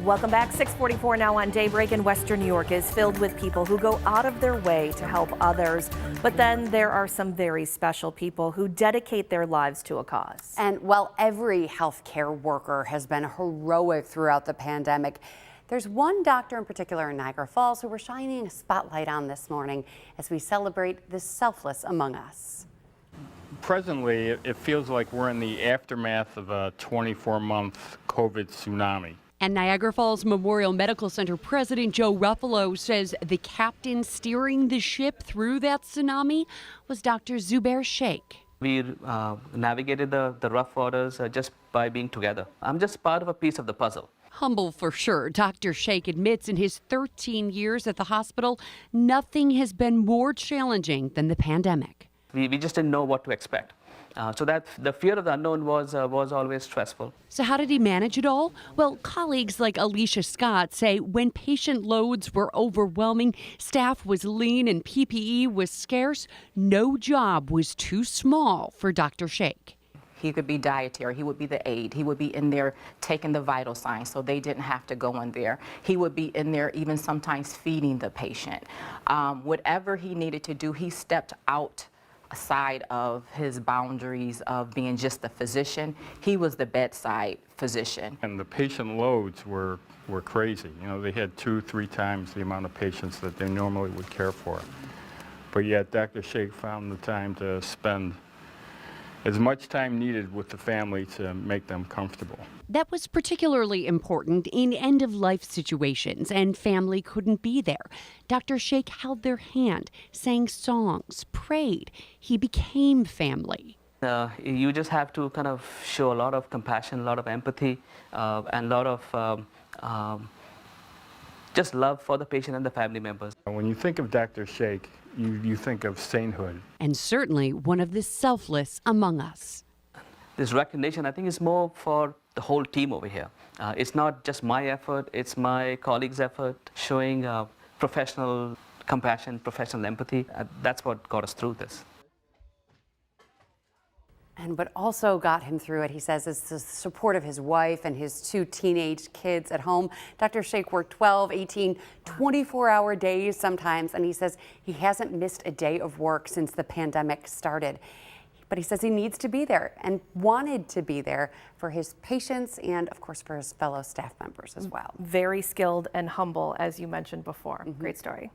Welcome back. 6:44 now on Daybreak. In Western New York is filled with people who go out of their way to help others. But then there are some very special people who dedicate their lives to a cause. And while every healthcare worker has been heroic throughout the pandemic, there's one doctor in particular in Niagara Falls who we're shining a spotlight on this morning as we celebrate the selfless among us. Presently, it feels like we're in the aftermath of a 24-month COVID tsunami. And Niagara Falls Memorial Medical Center President Joe Ruffalo says the captain steering the ship through that tsunami was Dr. Zubair Shaikh. We navigated the rough waters just by being together. I'm just part of a piece of the puzzle. Humble for sure, Dr. Shaikh admits in his 13 years at the hospital, nothing has been more challenging than the pandemic. We just didn't know what to expect. So that the fear of the unknown was always stressful. So how did he manage it all? Well, colleagues like Alicia Scott say when patient loads were overwhelming, staff was lean and PPE was scarce, no job was too small for Dr. Shaikh. He could be dietary, he would be the aide, he would be in there taking the vital signs so they didn't have to go in there. He would be in there even sometimes feeding the patient. Whatever he needed to do, he stepped outside of his boundaries of being just the physician. He was the bedside physician. And the patient loads were crazy. You know, they had 2-3 times the amount of patients that they normally would care for. But yet Dr. Shaikh found the time to spend as much time needed with the family to make them comfortable. That was particularly important in end-of-life situations, and family couldn't be there. Dr. Shaikh held their hand, sang songs, prayed. He became family. You just have to kind of show a lot of compassion, a lot of empathy, and a lot of just love for the patient and the family members. When you think of Dr. Shaikh, you think of sainthood. And certainly one of the selfless among us. This recognition, I think, is more for the whole team over here. It's not just my effort, it's my colleagues' effort, showing professional compassion, professional empathy. That's what got us through this. And what also got him through it, he says, is the support of his wife and his 2 teenage kids at home. Dr. Shaikh worked 12, 18, 24-hour days sometimes, and he says he hasn't missed a day of work since the pandemic started. But he says he needs to be there and wanted to be there for his patients and, of course, for his fellow staff members as well. Very skilled and humble, as you mentioned before. Great story.